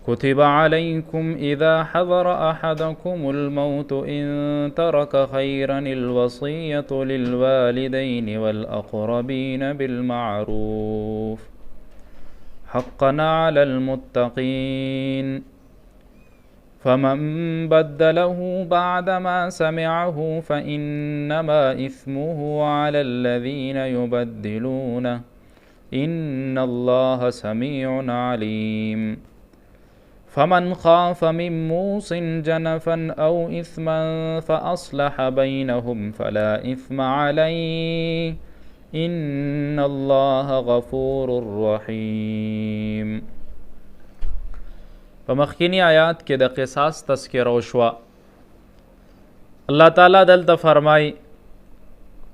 كتب عليكم إذا حضر أحدكم الموت إن ترك خيرا الوصية للوالدين والأقربين بالمعروف حقا على المتقين فمن بدله بعدما سمعه فإنما إثمه على الذين يبدلونه إن الله سميع عليم فمن خاف من موص جنفا أو إثما فأصلح بينهم فلا إثم عليه إن الله غفور رحیم. په مخکینی آیات کې د قصاص تذکره وشوه. الله تعالی دلته فرمای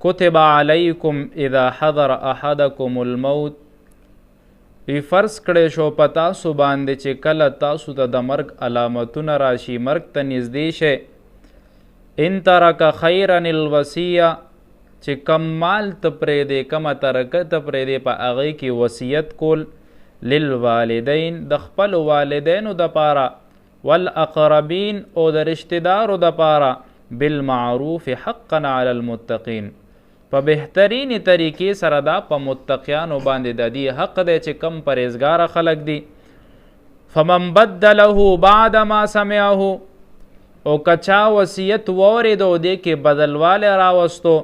کتب علیکم اذا حضر احدکم الموت، وی فرض کړی شو په تاسو باندې چې کله تاسو ته د مرګ علامتونه راشي، مرګ ته نږدې شي، ان ترک خیرا الوصیه، چې کم مال ته پرېږدې، کمه ترکه ته پرېږدې، په هغې کې وصیت کول للوالدین، د خپلو والدینو دپاره، والاقربین، او د رشتهدارو دپاره، بالمعروف حقا علی المتقین، په بهترینې طریقې سره دا په متقیانو باندې د دې حق دی چې کم پرهیزګاره خلک دي. فمن بدله بعد ما سمعه، او کچا وصیت واورېدو دې کې بدلوالی راوستو،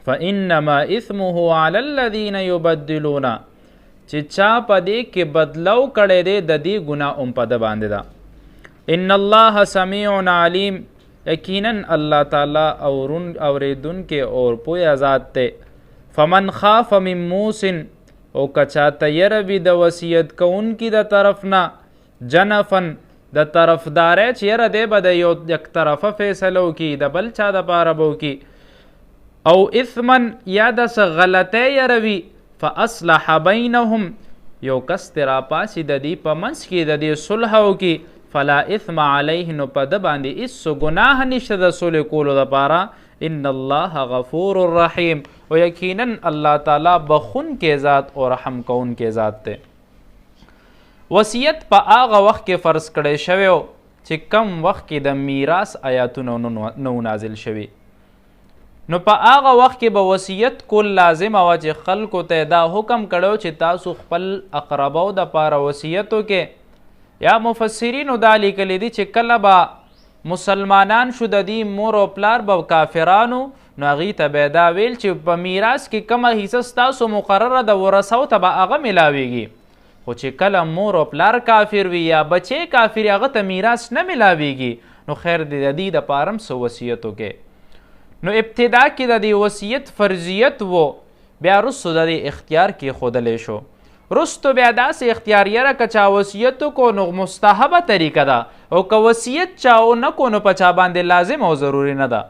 فانما اثمه علی الذین یبدلون، چې چا په دې کې بدلو کړی دی د دې ګناه هم په ده باندې ده. ان الله سمیع علیم، یقینا الله تعالی اوریدونکی اور پوهه ذات دی. فمن خاف من موص، او کچا ته یره وي د وصیت کوونکي د طرف نه، جنفن، د طرفداری چې یره دی به د یک طرفه فیصله وکړي، د بل چا دپاره به وکړي، او اثمن، یا داسې غلطی یره وي، فاصلح بینهم، یو کس ترې راپاسي د دې په منځ کې د دې صلح وکړي، فلا اثم علیه، نو په ده باندې هېڅ ګناه نشته د صلح کولو دپاره. ان الله غفور رحیم، او یقینا الله تعالی بخونکی ذات او رحم کوونکی ذات دی. وصیت په هغه وخت کې فرض کړی شوی چې کم وخت کې د میراث آیاتونه نو نازل شوي، نو په هغه وخت کې به وصیت کول لازمه وه چې خلکو ته دا حکم کړی چې تاسو خپل اقربو دپاره وصیت وکړئ. یا مفسرینو دا لیکلی دي چې کله به مسلمانان شو، د دې مور او پلار به کافرانو، نو هغوی ته به دا ویل چې په میراث کې کومه حصه ستاسو مقرره د ورثو ته به هغه میلاویږي، خو چې کله مور او پلار کافر وي یا بچی کافر، هغه ته میراث نه میلاویږي، نو خیر دی د دې دپاره هم څه وصیت وکړئ. نو ابتدا کې د دې وصیت فرضیت و، بیا رستو د دې اختیار کېښودلی شو. رستو بیا داسې اختیار یره که چا وصیت وکړو نو مستحبه طریقه ده، او که وصیت چا ونه کړو نو په چا باندې لازم او ضروري نه ده.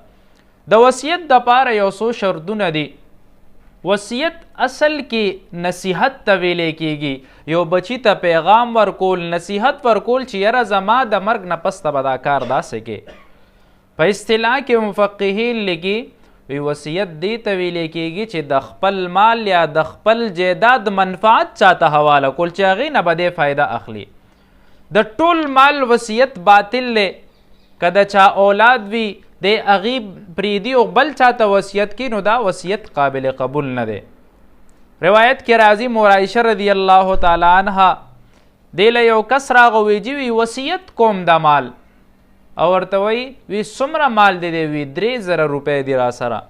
د وصیت دپاره یو څو شرطونه دي. وصیت اصل کې نصیحت ته ویلی کېږي، یو بچي ته پیغام ورکول، نصیحت ورکول چې یره زما د مرګ نه پس ته به دا کار داسې کې. په اصطلاح کې مفقهین لیکي، وی وصیت دې ته ویلی کېږي چې د خپل مال یا د خپل جیداد منفعت چاته حواله کول چې هغې نه به دې فایده اخلي. د ټول مال وصیت باطل دی. که د چا اولاد وي دی هغې پرېږدي او بل چاته وصیت کړي، نو دا وصیت قابل قبول نه دی. روایت کې راځي مور عایشه رضی الله تعالی عنها دې له یو کس راغی، ویجي وي وصیت کوم د مال، او ورته وی څومره مال دی؟ وی 3000 روپۍ دی را سره.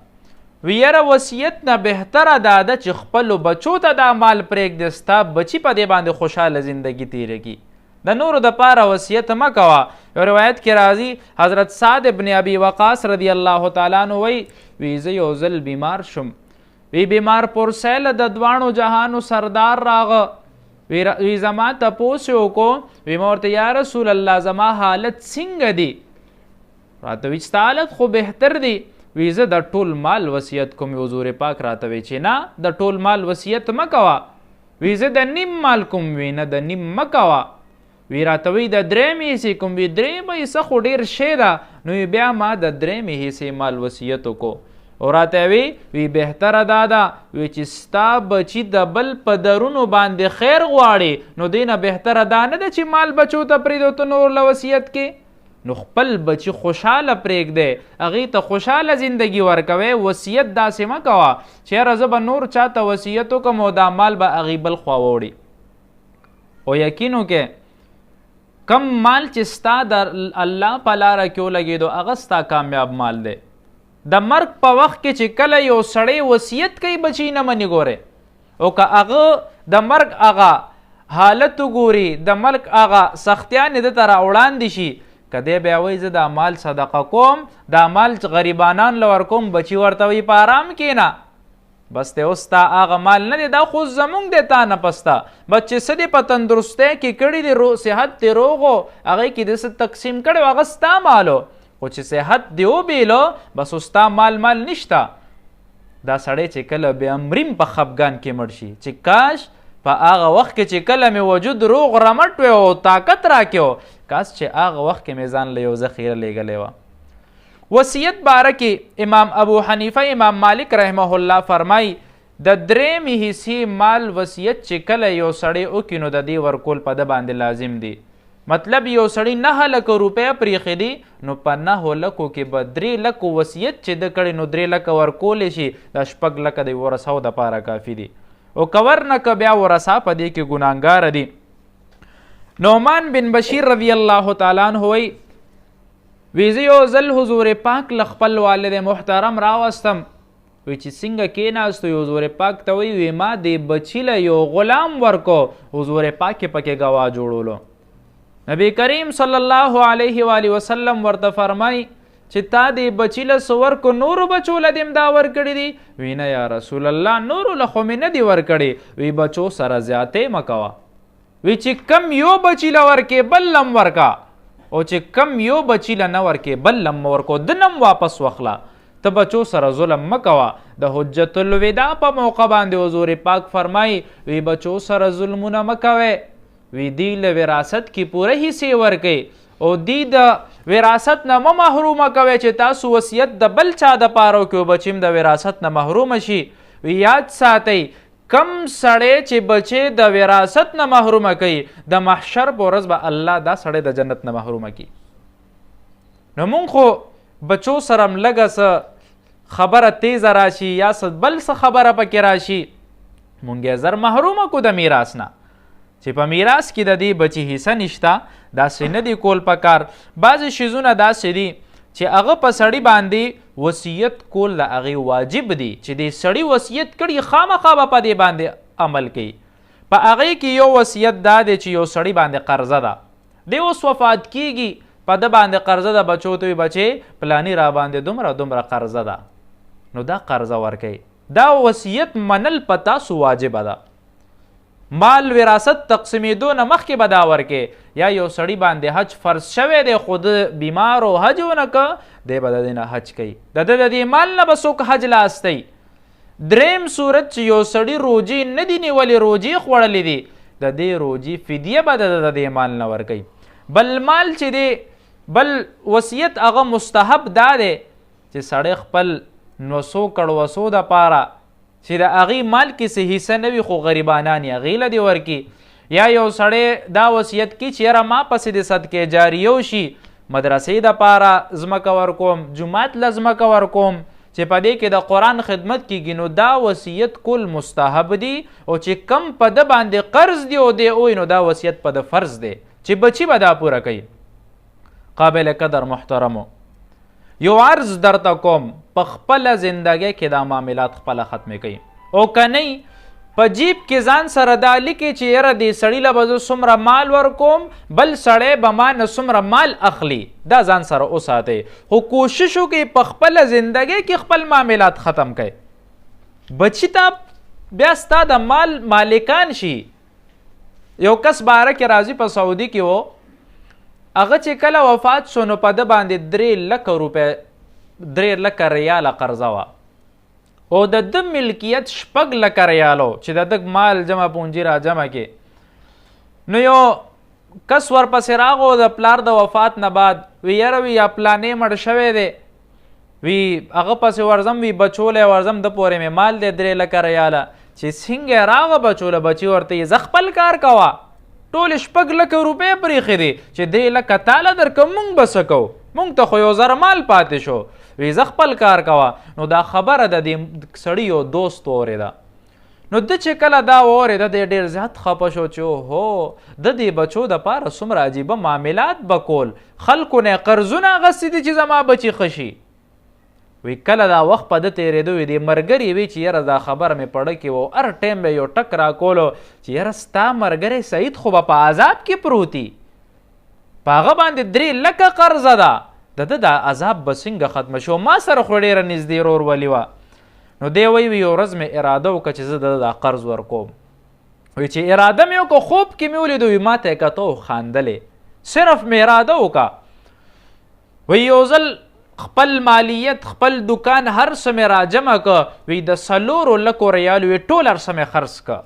وی یاره وصیت نه بهتره دا ده چې خپلو بچو ته دا مال پرېږدې، ستا بچي په دې باندې خوشحاله زندگی تیره کړي، د نورو دپاره وصیت مه کوه. یو روایت کې راځي حضرت سعد ابن ابي وقاص رضی الله تعالی عنه وی زه یو ځل بیمار شم، وی بیمار پرسیله د دواړو جهانو سردار راغه، وی زما تپوس یې وکړو، وی ما ورته یا رسول الله زما حالت څنګه دی؟ راته وی ستا حالت خو بهتر دی. وی زه د ټول مال وصیت کوم. حضور پاک راته وی چې نه، د ټول مال وصیت مه کوه. وی زه د نیم مال کوم. وی نه، د نیم مه کوه. وی راته وی د درېمې حصې کوم. وی درېمه حصه خو ډېر شی ده. نو بیا ما د درېمې حصې مال وصیت وکړو. او راته وی بهتره دا ده وی چې ستا بچي د بل په درونو باندې خیر غواړي نو دینه بهتره دا نه ده چې مال بچو ته پرېږدو ته نور له وصیت کې نو خپل بچي خوشحاله پرېږدی هغې ته خوشحاله زندگی ورکوئ وصیت داسې مه کوه چې یاره زه به نور چاته وصیت وکړم او دا مال به هغې بل خوا ووړي او یقین وکړئ کم مال چې ستا د الله په لاره کې ولګېدو هغه ستا کامیاب مال دی د مرګ په وخت کې چې کله یو سړی وصیت کوي بچی نه مني ګورې او که هغه د مرګ هغه حالت وګوري د مرګ هغه سختیانې ده ته راوړاندې شي که دی بیا وایي زه دا مال صدقه کوم دا مال غریبانان له ورکوم بچي ورته وایي په آرام کښېنه بس دی اوس تا هغه مال نه دی دا خو زمونږ دی تا نه پسته بس چې څه دی په تندرستۍ کې کړي دی صحت دی روغ و هغې کې د څه تقسیم کړی و هغه ستا مالو خو چې صحت دی وبېلو بس اوس ستا مال نشته دا سړی چې کله بیا مریم په خفګان کې مړ شي چې کاش په هغه وخت کې چې کله مې وجود روغ رمټ وی او طاقت راکې کاش چې هغه وخت کې مې ځان له یو ذخیره لیږلی وه وصیت باره کې امام ابو حنیفه امام مالک رحمه الله فرمای د درېمې حصې مال وصیت چې کله یو سړی وکړي نو د دې ورکول په ده باندې لازم دی مطلب یو سړی 9 لکه روپۍ پرېښې دي نو په 9 لکو کې به 3 لکو وصیت چې ده کړی نو 3 لکه ورکولی شي دا 6 لکه د ورثو دپاره کافي دي او که ورنه که بیا ورثه په دې کې ګناهګاره دي نعمان بن بشیر رضی الله تعالی عنه وایي وی زه یو ځل حضور پاک له خپل والد محترم راوستم وی چې څنګه کېناستو حضور پاک ته وی ما دې بچي له یو غلام ورکو حضور پاک یې پکې ګواه جوړولو نبی کریم صلی الله علیه و آله وسلم ورته فرمای چې تا دې بچي له څه ورکو نورو بچو له دې م دا ورکړي دي وی نه یا رسول الله نورو له خو مې نه دي ورکړي وی بچو سره زیاتې مه کوه وی چې کم یو بچي له ورکې بل لم ورکه او چې کم یو بچی له نه ورکې بل لم ورکو د نم واپس وخله ته بچو سره ظلم مه کوه د حجت الوداع په موقع باندې حضور پاک فرمایي وی بچو سره ظلمونه مه کوئ وی دی له وراثت کې پوره حصې ورکئ او دی د وراثت نه مه محرومه کوئ چې تاسو وصیت د بل چا دپاره وکړو بچیم د وراثت نه محرومه شي وی یاد ساتئ کم سړی چې بچی د وراثت نه محرومه کوي د محشر په ورځ به الله دا سړی د جنت نه محرومه کي نو مونږ خو بچو سره م لږه څه خبره تیزه راشي یا بل څه خبره پکې راشي مونږ یې زر محرومه کو د میراث نه چې په میراث کې د دې بچي حصه نشته داسې نه دی کول پکار بعضې شیزونه داسې دي چې هغه په سړي باندې وصیت کول د هغې واجب دی چې د سړي وصیت کړي خامخا به په دې باندې عمل کوي په هغې کې یو وصیت دا دی چې یو سړي باندې قرضه ده دی اوس وفات کیږي په ده باندې قرضه ده بچو ته وي بچې پلاني را باندې دومره قرضه ده نو دا قرضه ورکوي دا وصیت منل په تاسو واجبه ده مال وراثت تقسیمېدو نه مخکې به دا ورکې یا یو سړي باندې حج فرض شوی دی خو د بیمار او حج ونه که دی به د دې نه حج کوي د ده د دې مال نه به څوک حج لاستی دریم صورت چې یو سړي روجې نه دي نیولې روجې خوړلې دي د دې روجې فدیه به د دې مال نه ورکوي بل مال چې دی بل وصیت هغه مستحب دا دی چې سړی خپل نوسو کړوسو دپاره چې د هغې مال کې څه حصه نه وي خو غریبانان یې هغې له دې ورکي یا یو سړی دا وصیت کی چې یاره ما پسې د صدقې جاریو شي مدرسې دپاره ځمکه ورکوم جومات له ځمکه ورکوم چې په دې کې د قرآن خدمت کېږي نو دا وصیت کول مستحب دی او چې کم په ده باندې قرض دی او دی اوی نو دا وصیت په ده فرض دی چې بچي به دا پوره کوي قابل قدر محترمو یو عرض درته کوم په خپله زندګۍ کې دا معاملات خپله ختمې کوي او که نه په جیب کې ځان سره دا لیکي چې یاره دې سړي له به زه څومره مال ورکوم بل سړی به ما نه څومره مال اخلي دا ځان سره وساتئ خو کوشش وکړئ په خپله زندګۍ کې خپل معاملات ختم کړئ بچي ته بیا ستا د مال مالکان شي یو کس باره کې راځي په سعودي کې و هغه چې کله وفات شو نو په ده باندې 3 لکه روپۍ 3 لکه ریاله قرضه وه او د ده ملکیت 6 لکه ریالو چې د ده مال جمع پونجي را جمع کې نو یو کس ورپسې راغو د پلار د وفات نه بعد وی یاره وی یا پلانې مړ شوی دی وی هغه پسې ورځم وی بچولی ورځم د پورې مې مال دی 3 لکه ریاله چې څنګه راغه بچوله بچي ورته زه خپل کار کوه ټول 6 لکه روپۍ پرېښې دي چې 3 لکه تاله درکړم موږ به څه کوو موږ ته خو 1000 مال پاتې شو وی زه خپل کار کوه نو دا خبره د دې سړي یو دوست واورېده نو د چې کله دا واورېده دی ډېر زیات خفه شو چې هو د دې بچو دپاره څومره عجیبه معاملات به کول خلکو نه قرضونه اخیستي دي چې زما بچي ښه شي وی کله دا وخت په ده تېرېدو وي دې ملګري وی چې یاره دا خبره مې پړه کې و هر ټایم به یو ټک راکولو چې یاره ستا ملګری سعید خو به په عذاب کې پروتي په هغه باندې 3 لکه قرضه ده د ده دا عذاب به څنګه ختمه شو ما سره خو ډېره نږدې رورولي وه نو دی وی یو ورځ مې اراده وکړه چې زه د دا قرض ورکوم وی چې اراده مې وکړه خوب کې مې ولیدو وی ما ته یې کته خاندلې صرف مې اراده وکړه وی یو ځل خپل مالیت خپل دکان هر څه مې راجمع که وی د 4 لکو ریالو وی ټول هر څه مې خرڅ که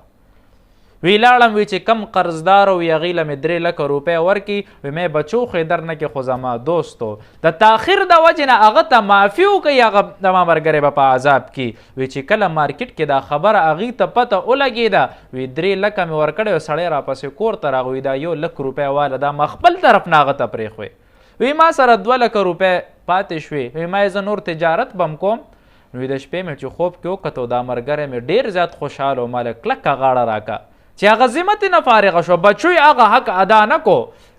وی لاړم وی چې کم قرضدار وی هغې له مې 3 لکه روپۍ ورکړي وی مې بچو خو در نه کې خو زما دوستو د تاخیر د وجې نه هغه ته معافي وکړئ هغه زما ملګری به په عذاب کې وی چې کله مارکیټ کې دا خبره هغې ته پته ولګېده وی 3 لکه مې ورکړی و سړی راپسې کور ته راغی دا 1 لک روپۍ واله دا ما خپل طرف نه هغه ته پرېښوی وی ما سره 2 لکه روپۍ پاتې شوې وی ما زه نور تجارت بم کوم نو د شپې مې چې خوب کې وکتو دا ملګری مې ډېر زیات خوشحاله و ما له کلکه غاړه راکه چې هغه ذمت نه فارغه شو بچوی هغه حق ادا نه کو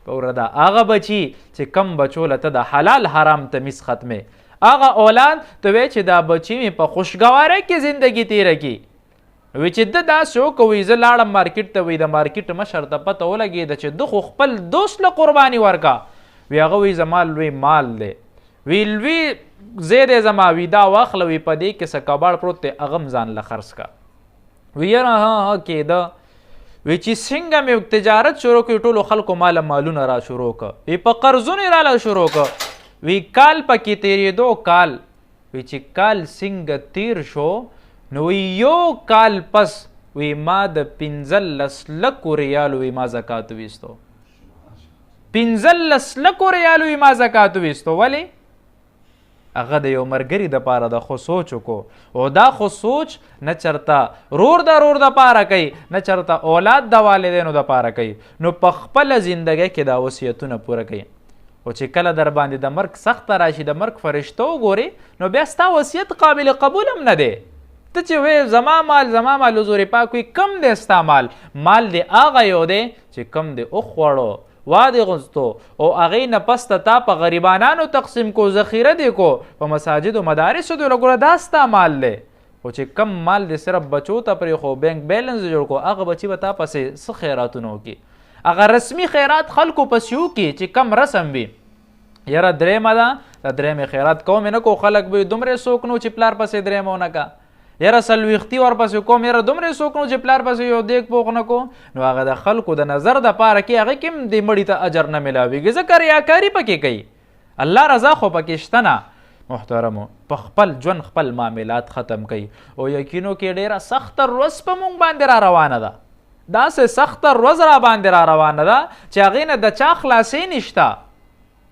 پوره دا هغه بچي چې کم بچو له ته د حلال حرام تمیز ختمې هغه اولاد ته وی چې دا بچي مې په خوشګوارۍ کې زندگی تیره کړي وی چې ده داسې وکوي زه لاړم مارکیټ ته وی د مارکیټ مشر ته پته ولګېده چې ده خو خپل دوست له قرباني ورکه وی هغه وی زما لوی مال دی وی لوی ځای دی زما وی دا واخله وی په دې کې څه کباړ پروت دی هغه م ځان له خرڅ که وی یاره ها کېده وی چې څنګه مې تجارت شروع کړي ټولو خلکو ماله مالونه را شروع که وی په قرضونو یې راله شروع که وی کال پکې تېرېدو کال وی چې کال څنګه تیر شو نو وی یو کال پس وی ما د 15 لکو ریالو وی ما زکات ویستو 15 لکو ریالو وی ما زکات ویستو ولې هغه د یو ملګري دپاره د خو سوچ وکړو او دا خو سوچ نه چرته رور دپاره کوي نه چرته اولاد د والدینو دپاره کوي نو په خپله زندګۍ کې دا وصیتونه پوره کوي او چې کله در باندې د مرګ سخته راشي د مرګ فرشته وګوري نو بیا ستا وصیت قابل قبول هم نه دی ته چې وی زما مال حضور پاک وي کم دی ستا مال دی هغه یو دی چې کم دی وخوړو وادي غنستو او هغې نه پس ته تا په غریبانانو تقسیم کو ذخیره دی کو په مساجد و مدارسو دی لګوره دا ستا مال دی او چې کم مال دی صرف بچو ته پرېښو بینک بیلنس جوړ کو هغه بچي به تا پسې څه خیراتونه وکړي هغه رسمي خیرات خلکو پسې وکړي چې کم رسم وي یاره درېیمه ده د درېیمې خیرات کوم نه کو خلک به دومره څوک نو چې پلار پسې درېیمه ونه که یاره څلوېښتي ورپسې کوم یاره دومره څوک نو چې پلار پسې یو دیګ پوخ نه کو نو هغه د خلکو د نظر دپاره کې هغې کې هم دې مړي ته اجر نه میلاویږي ځکه ریاکاري پکې کوي الله رضا خو پکې شته نه محترمو په خپل ژوند خپل معاملات ختم کوي او یقینو کې ډېره سخته ورځ په موږ باندې را روانه ده داسې سخته ورځ را باندې را روانه ده چې هغې نه د چا خلاصې نشته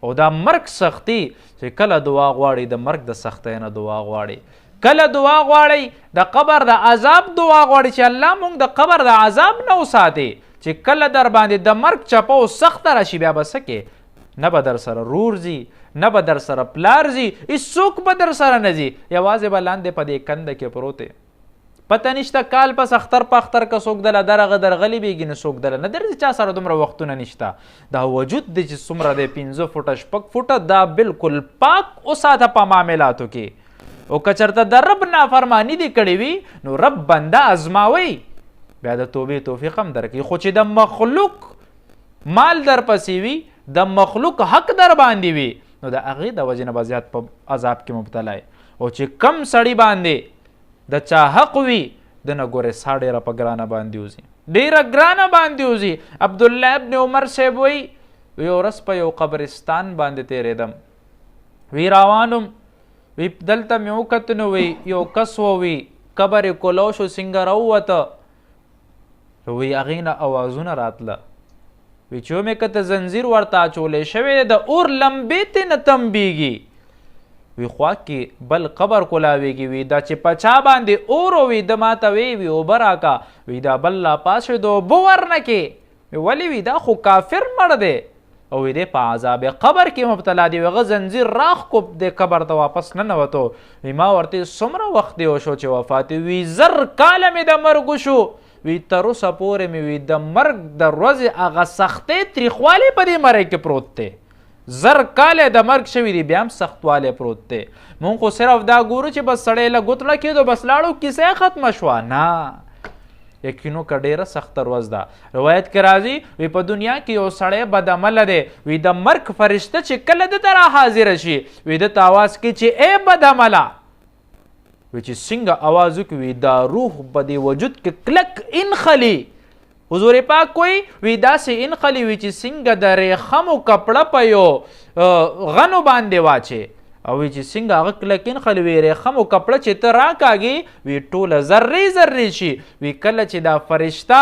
او دا مرګ سختي چې کله دعا غواړي د مرګ د سختۍ نه دعا غواړي کله دعا غواړئ د قبر د عذاب دعا غواړئ چې الله موږ د قبر د عذاب نه وساتي چې کله در باندې د مرګ چپه او سخته راشي بیا به څه کې نه به در سره رور ځي نه به در سره پلار ځي هېڅوک به در سره نه ځي یوازې به لاندې په دې کنده کې پروت دی پته نشته کال پس اختر په اختر که څوک دله درغه درغلي بیږي نه څوک دله نه درځي چا سره دومره وختونه نشته دا وجود دی چې څومره دی 15 فوټه 6 فوټه دا بالکل پاک وساته په معاملاتو کې او که چرته د رب نافرمانی دې کړې وي نو رب بنده ازماوي بیا د توبې توفیق هم درکوي خو چې د مخلوق مال در پسې وي د مخلوق حق در باندې وي نو د هغې د وجې نه به زیات په عذاب کې مبتلا او چې کم سړي باندې د چا حق وي د نه ګورې سا ډېره په ګرانه باندې وځي ډېره ګرانه باندې وځي عبدالله ابن عمر صاحب وی یو ورځ په یو قبرستان باندې تېرېدم وی روانم وی دلته مې وکتو نو وی یو کس ووي قبر یې کولو شو څنګه راووته وی هغې نه اوازونه راتله وی چې مې کته زنځیر ورته اچولی شوی د اور لمبې ترې نه تمبېږي وی خوا کې بل قبر کولاویږي وی دا چې په چا باندې اور وي د ماته وی اوبه راکا وی دا بل لا پاسېدو اوبه ورنه کې ولې وی دا خو کافر مړ دی او وی دی په عذاب قبر کې مبتلا دی هغه زنځیر راخ کو د قبر ته واپس نه نوتو وی ما ورته څومره وخت دی وشو چې وفات وی زر کاله مې د مرګ شو وی تر اوسه پورې مې وی د مرګ د ورځې هغه سختۍ تریخوالی په دې مرۍ کې پروت دی زر کاله د مرګ شوي دی بیا هم سختوالی پروت دی مونږ خو صرف دا ګورو چې بس سړی له ګوتړه کېدو بس لاړو کیسه ختمه شوه نه یقینو که ډېره سخته ورځ ده روایت کې راځي وی په دنیا کې یو سړی بدعمله دی وی د مرګ فرشته چې کله ده ته را حاضره شي وی ده ته اواز کوي چې ای بدعمله وی چې څنګه اواز وکړي وی دا روح په دې وجود کې کلک انخلي حضور پاک کوئی وی داسې انخلي وی چې څنګه د ریخمو کپړه په یو غنو باندې واچې او وی چې څنګه هغه کلک انخلي وی ریخمو کپړه چې ته راکاږي وی ټوله ذرې ذرې شي وی کله چې دا فرشته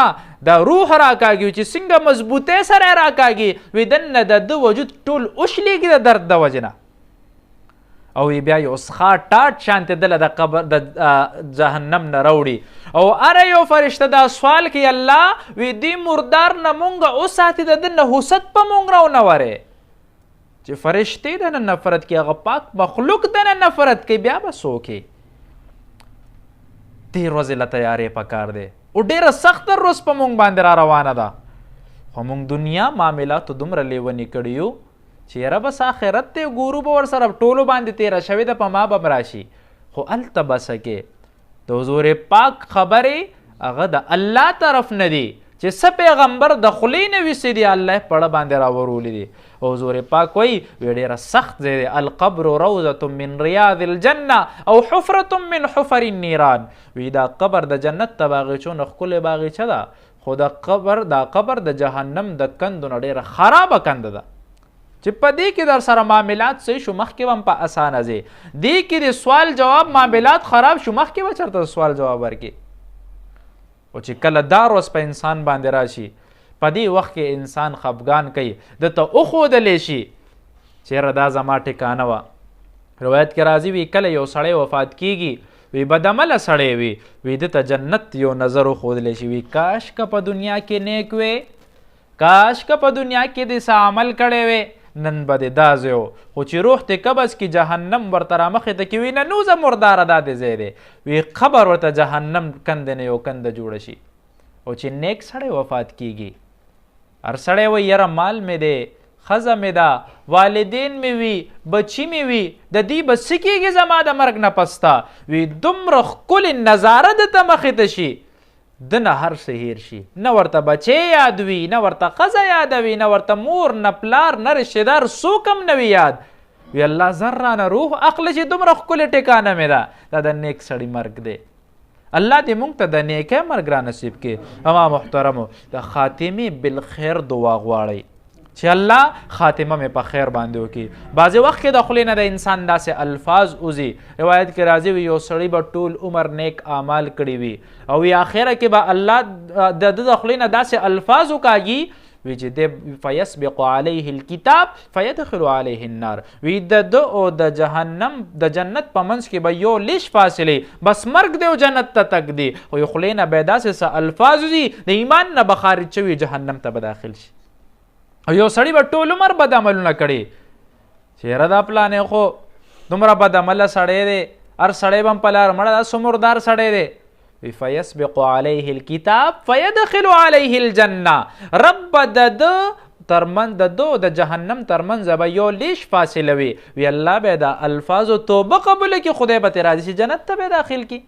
د روح راکاږي وی چې څنګه مضبوطۍ سره راکاږي وی دننه د ده وجود ټول اوښلېږي د درد د وجې نه او بیا یو څښا ټاټ شانتې دله د قبر د جهنم نه راوړي او اره یو فرشته دا سوال کوي الله وی دې مردار نه مونږ وساتي د ده نحوست په مونږ راونورې چې فرشتې د نه نفرت کوي هغه پاک مخلوق د نه نفرت کوي بیا به څوک دې ورځې له تیارې پکار دی او ډېره سخته ورځ په مونږ باندې را روانه ده خو مونږ دنیا معاملاتو دومره لیوني کړي یو چې یاره بس آخرت ته ګورو به ورسره ټولو باندې تېره شوې ده په ما به م راشي خو هلته بسه کې د حضور پاک خبرې هغه د الله طرف نه دي چې څه پیغمبر د خولې نه ویسې دي الله پړه باندې راورولی دي او حضور پاک وایي وی ډېره سخت ځای دی القبر روضة من ریاض الجنه او حفرة من حفر النیران وی دا قبر د جنت ته باغیچونه ښکلې باغیچه ده خو دا قبر د جهنم د کندو نه ډېره خرابه کنده ده چې په دې کې در سره معاملات صحیح شو مخکې به هم په اسانه ځې دې کې د سوال جواب معاملات خراب شو مخکې به چېرته سوال جواب ورکړي او چې کله دا ورځ په انسان باندې راشي په دې وخت کې انسان خفګان کوي ده ته وښودلی شي چېره دا زما ټکانه وه روایت کې راځي وي کله یو سړی وفات کیږي وی بدعمله سړی وي ده ته جنت یو نظر وښودلی شي وي کاش که په دنیا کې نیک وې کاش که په دنیا کې دې څه عمل کړی وې نن به دې دا ځای خو چې روح ته قبض کې جهنم ورته رامخې ته کې وي نه نو زه مرداره دا دې ځای دی وی قبر ورته جهنم کنده نه یو کنده جوړه شي او چې نیک سړی وفات کیږي هر سړی وایي یاره مال مې دی ښځه مې ده والدین مې وي بچي مې وي د دې به څه کېږي زما د مرګ نه پسته وی دومره ښکلې نظاره دته مخې ته شي ده نه هر څه هیر شي نه ورته بچی یاد وي نه ورته ښځه یادوي نه ورته مور نه پلار نه رشتهدار څوک هم نه وي یاد وی الله زر رانه روح اخله چې دومره ښکلې ټکانه مې ده دا د نیک سړي مرګ دی الله دې موږ ته د نیکۍ مرګ را نصیب کړي اما محترمو د خاتمې بالخیر دعا غواړئ چې الله خاتمه مې په خیر باندې وکړي بعضې وخت کې د خولې نه د انسان داسې الفاظ وځي روایت کې راځي وي یو سړی به ټول عمر نیک اعمال کړي وي او وی آخره کې به الله د ده د خولې نه داسې الفاظ وکاږي وی چې دی فیسبق علیه الکتاب فیدخل علیه النار وی د ده او د جهنم د جنت په منځ کې به یو لیش فاصلې بس مرګ دی او جنت ته تګ دی خو یو خولې نه به یې داسې څه الفاظ وځي د ایمان نه به خارج شوي جهنم ته به داخل شي او یو سړی به ټول عمر بد عملونه کړي چې یاره دا پلانې خو دومره بد عمله سړی دی هر سړی به هم په لار مړه دا څه مردار سړی دی وی فیسبق علیه الکتاب فیدخل علیه الجنه رب به د ده ترمن د دو د جهنم ترمنځ به یو لیش فاصله وي الله به د الفاظو توبه قبوله کړي خدای به ترې راضي شي جنت ته به داخل کړي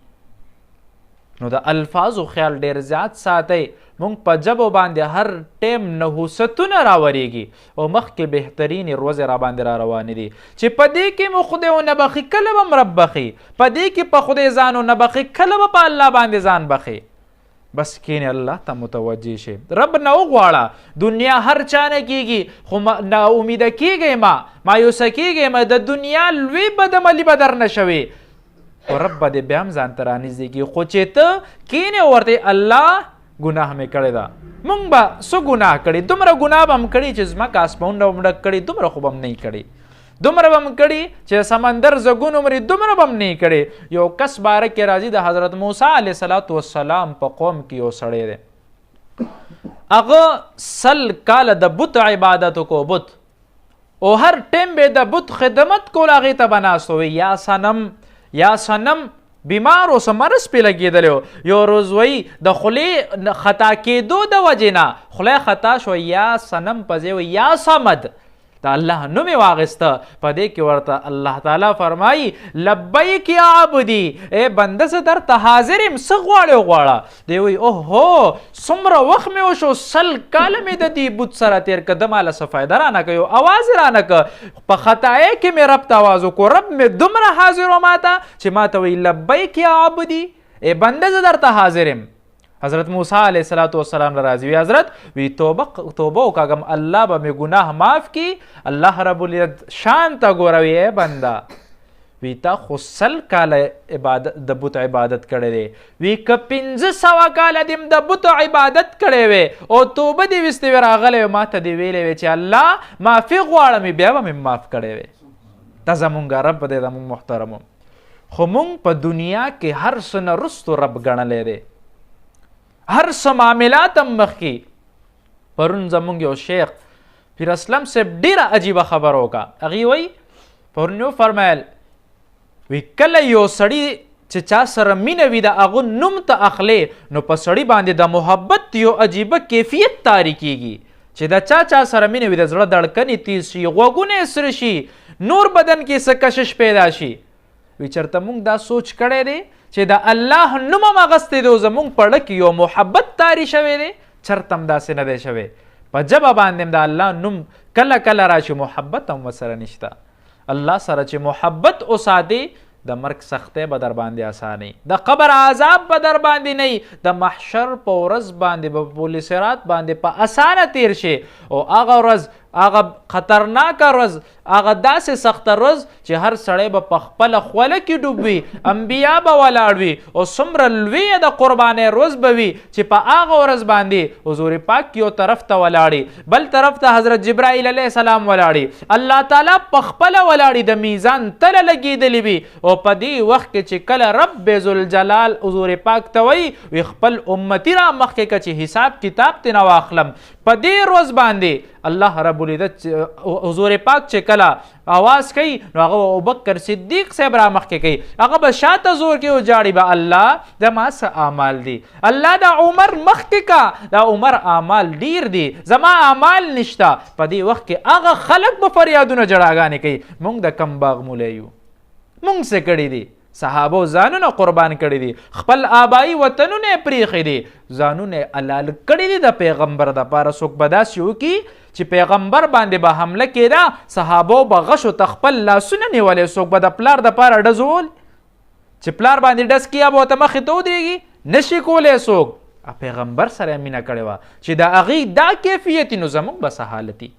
نو د الفاظو خیال ډېر زیات ساتئ مونږ په ژبو باندې هر ټیم نحوستونه راورېږي او مخکې بهترینې ورځې را باندې را روانې دي چې په دې کې مو خدای ونه بخي کله به م رب بخي په دې کې په خدای ځان ونه بخي کله به په الله باندې ځان بخي بس کینې الله ته متوجه شي رب نه وغواړه دنیا هر چا نه کېږي خو نا امیده کېږئ مایوسه کېږئ د دنیا لوی بدعملي به در نه شوي خو رب به دې بیا هم ځان ته رانږدې کړي خو چې ته کینې ورته الله ګناه مې کړې ده مونږ به څه ګناه کړي دومره ګناه به هم کړي چې ځمکه اسمانونه به هم ډک کړي دومره خو به هم نه کړي دومره به م کړي چې سمندر زګون عمرې دومره به م نه کړي. یو کس باره کې راځي د حضرت موسی علیه السلام په قوم کې یو سړی دی هغه 100 کاله د بت عبادت کو بت او هر ټیم به د بت خدمت کول هغې ته به ناست وي یا صنم بیمار او مرض پې لګېدلی یو روز وی د خولې خطا کېدو د وجې نه خوله خطا شو یا صنم په ځای وی یا صمد د الله نوم یې واخیسته. په دې کې ورته الله تعالی فرمایي لبیک یا عبدي ای بنده زه درته حاضر یم څه غواړې وغواړه. دی وایي اوهو څومره وخت مې وشو 100 کاله مې د دې بت سره تېر که ده ماله څه فایده رانه که یو اواز یې رانه که په خطایۍ کې مې رب ته آواز وکړو رب مې دومره حاضر و ما ته چې ما ته وایي لبیک یا عبدي ای بنده زه درته حاضر یم. حضرت موسی علیه السلام راځي وی حضرت وی توبه وکاږم الله به مې ګناه معاف کی. الله رب العزت شان ته ګوروي ای بنده وی تا خو 100 کاله د بت عبادت کړی دی وی که 500 کاله دې د بت عبادت کړی وی او توبه دې ویستې وی راغلی ما ته دې ویلی وی چې الله معافي غواړم بیا به مې معاف کړی وی. دا زمونږ رب دی زمونږ محترمو. خو مونږ په دنیا کې هر څه نه رستو رب ګڼلی دی هر څه معاملات هم مخکې. پرون زمونږ یو شیخ پیر اسلم صاحب ډېره عجیبه خبره وکړه. هغې وایي پرون یې وفرمیل وی کله یو سړي چې چا سره مینه وي د هغه نوم ته اخلي نو په سړي باندې د محبت یو عجیبه کیفیت طاری کیږي چې د چا سره مینه وي د زړه دړکنې تیز شي غوږونه یې سره شي نور بدن کې څه کشش پیدا شي. وی چېرته موږ دا سوچ کړی دی چې د الله نوم هم اخیستی دی او زموږ په زړه کې یو محبت طاری شوی دی چېرته هم داسې نه دی شوی. په ژبه باندې هم د الله نوم کله کله راشي محبت هم ورسره نشته. الله سره چې محبت وساتي د مرګ سختۍ به در باندې اسانه د قبر عذاب به در باندې نه د محشر په ورځ باندې به پل صراط باندې په اسانه تیر شي او هغه ورځ هغه خطرناکه ورځ هغه داسې سخته ورځ چې هر سړی به په خپله خوله کې ډوب وي انبیا به ولاړ وي او څومره لویه د قربانۍ ورځ به وي چې په هغه ورځ باندې حضور پاک یو طرف ته ولاړي بل طرف ته حضرت جبرائیل علیه السلام ولاړي الله تعالی په خپله ولاړي د میزان تله لګېدلې وي او په دې وخت کې چې کله رب ذوالجلال حضور پاک ته وایي خپل امتي را مخکې که چې حساب کتاب ترې نه واخلم په دې ورځ باندې الله رب العزت حضور پاک چې کله आवाज کوي نو هغه ابوبکر صدیق صاحب را مخکې کوي هغه به شاته زور کې وجاړي به الله زما څه اعمال دي الله د عمر مخکې کا د عمر اعمال ډیر دي زما اعمال نشته. په دې وخت کې هغه خلک به فریادونه جړاګانې کوي موږ د کم باغ مولی یو موږ څه کړي دي صحابو ځانونه قربان کړي دي خپل آبایی وطنونه پریښي دي ځانونه حلال کړي دي د پیغمبر دپاره څوک به داسې وکړي چې پیغمبر باندې به حمله کېده صحابو به غشو ته خپل لاسونه نیولې څوک به د پلار دپاره ډزول چې پلار باندې ډز کیا به ورته مخې ته ودرېږي نشي کولی څوک پیغمبر سره مینه کړې وه چې د هغې دا کیفیت نو زموږ به څه حالتي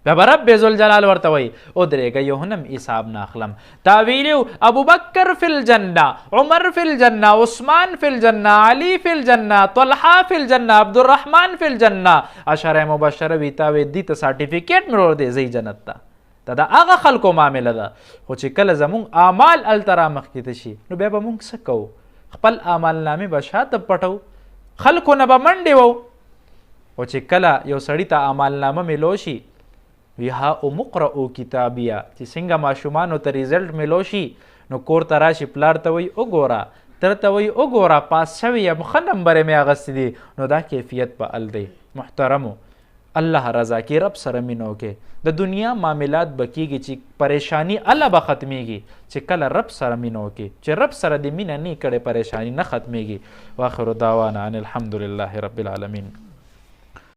بیا به رب ذوالجلال ورته وایي ودرېږه یو هم حساب نه اخلم. تا ویلي ابوبکر فی الجنه عمر فی الجنه عثمان فی الجنه علی فی الجنه طلحه فی الجنه عبدالرحمن فی الجنه عشره مبشره وي تا وایي دې ته سرټیفیکیټ مې ورور دی ځئ جنت ته دا د هغه خلکو معامله ده. خو چې کله زموږ اعمال هلته را مخکې ته شي نو بیا به موږ څه کوو خپل اعمال نامې به شاته پټو خلکو نه به منډې وو. خو چې کله یو سړي ته اعمال نامه میلو شي وی ها مقرؤ کتابیه چې څنګه ماشومانو ته ریزلټ میلو شي نو کور ته راشي پلار ته وایي وګوره تر ته وایي وګوره پاس شوی یم ښه نمبر یې مې اخیستی دي نو دا کیفیت په ال دی. محترمو الله رضا کې رب سره مینه وکړئ د دنیا معاملات به کېږي چې پریشانی الله به ختمیږي چې کله رب سره مینه وکړي چې رب سره دې مینه نه کړې پریشانی نه ختمیږي. واخر دعوانا ان الحمد لله رب العالمین.